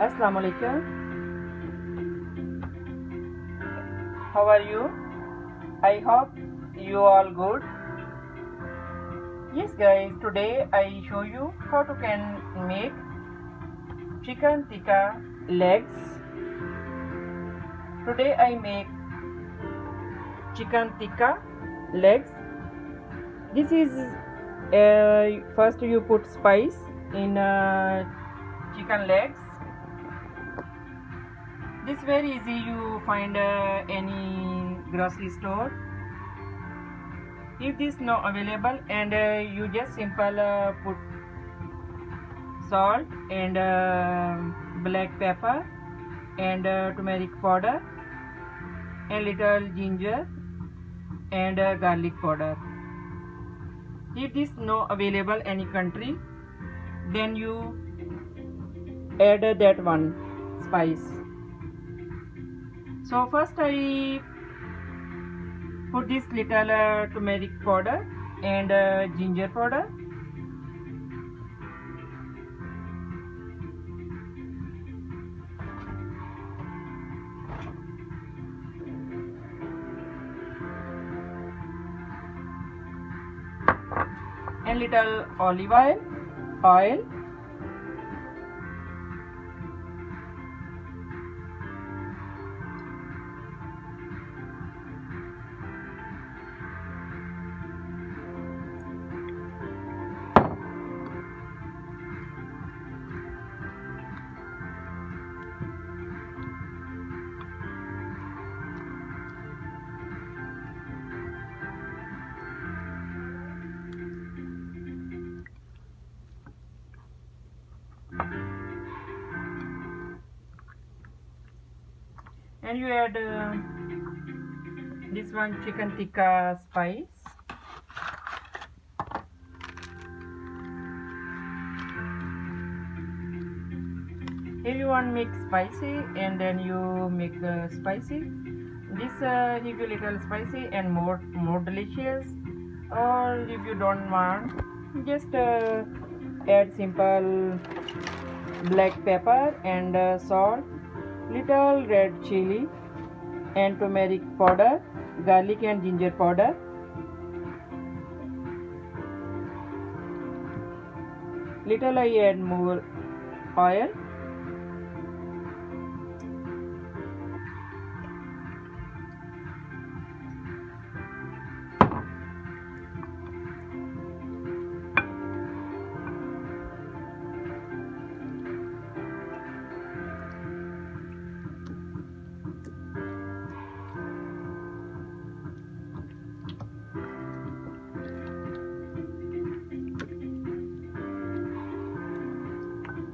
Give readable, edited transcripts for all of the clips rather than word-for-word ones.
Assalamu alaikum. How are you? I hope you all good. Yes guys, today I show you how to can make chicken tikka legs. Today I make chicken tikka legs. This is first you put spice in chicken legs. This very easy, you find any grocery store. If this not available, and you just simple put salt and black pepper and turmeric powder and little ginger and garlic powder. If this not available any country, then you add that one spice. So first I put this little turmeric powder and ginger powder. And little olive oil. And you add this one chicken tikka spice. If you want make spicy, and then you make spicy. This give you little spicy and more delicious. Or if you don't want, just add simple black pepper and salt, little red chili and turmeric powder, garlic and ginger powder. Little I add more oil.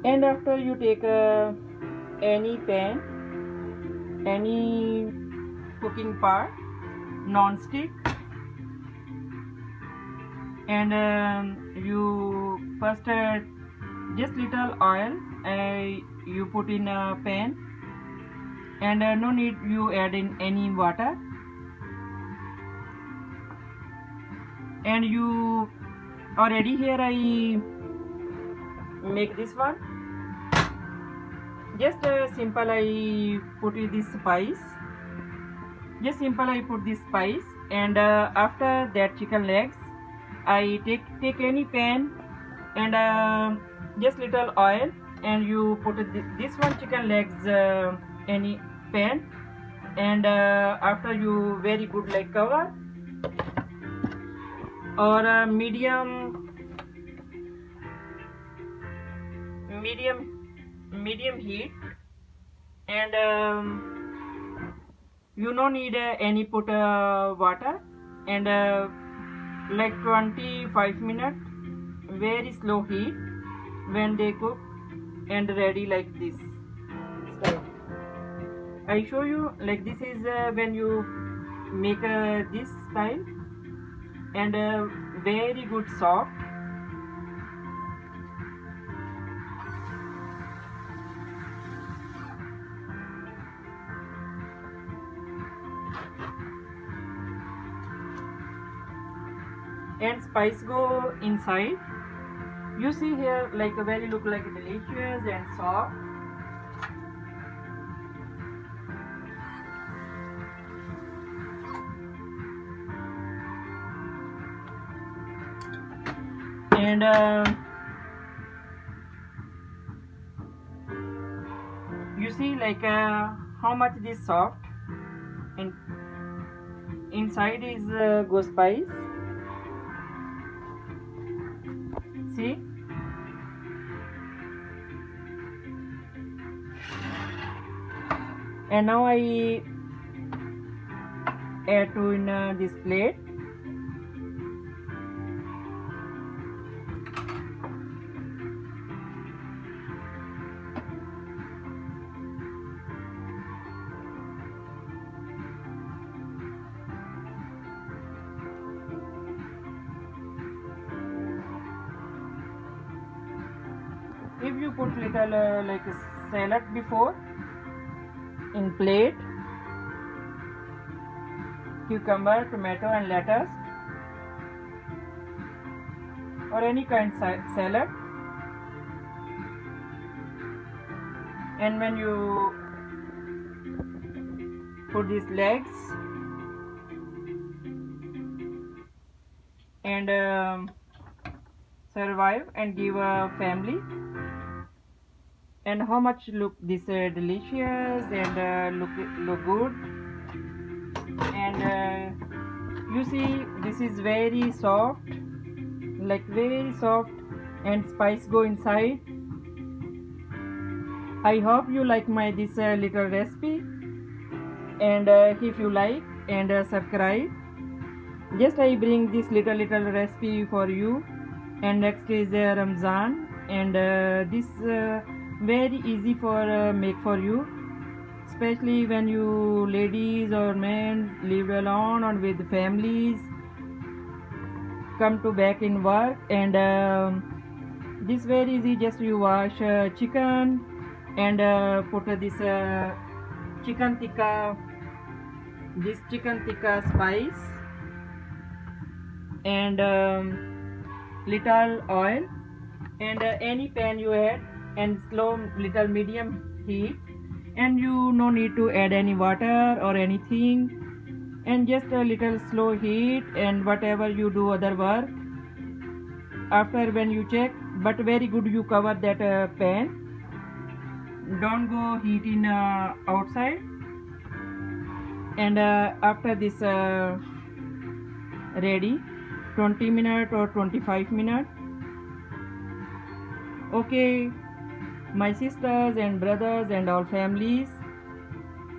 And after you take any pan, any cooking pot, non-stick, and you first just little oil you put in a pan, and no need you add in any water, and you already here I make this one. Just simple I put this spice. Just simple I put this spice, and after that chicken legs I take any pan and just little oil, and you put this one chicken legs any pan, and after you very good like cover or medium heat, and you no need any put water, and like 25 minutes very slow heat when they cook and ready like this style. I show you like this is when you make this style, and very good soft. And spice go inside. You see here like a very look like delicious and soft. And you see like how much this soft, and inside is go spice. See, and now I add to in this plate. If you put little like a salad before in plate, cucumber, tomato and lettuce, or any kind salad, and when you put these legs and survive and give a family, and how much look this delicious and look good. And you see this is very soft, like very soft, and spice go inside. I hope you like my this little recipe, and if you like, and subscribe. Just I bring this little recipe for you. And next is Ramzan, and this very easy for make for you, especially when you ladies or men live alone or with families, come to back in work. And this very easy. Just you wash chicken and put this chicken tikka, this chicken tikka spice, and little oil, and any pan you add, and slow little medium heat, and you no need to add any water or anything, and just a little slow heat, and whatever you do other work, after when you check, but very good you cover that pan, don't go heat in outside. And after this ready, 20 minutes or 25 minutes. Okay, my sisters and brothers and all families,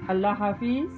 Allah Hafiz.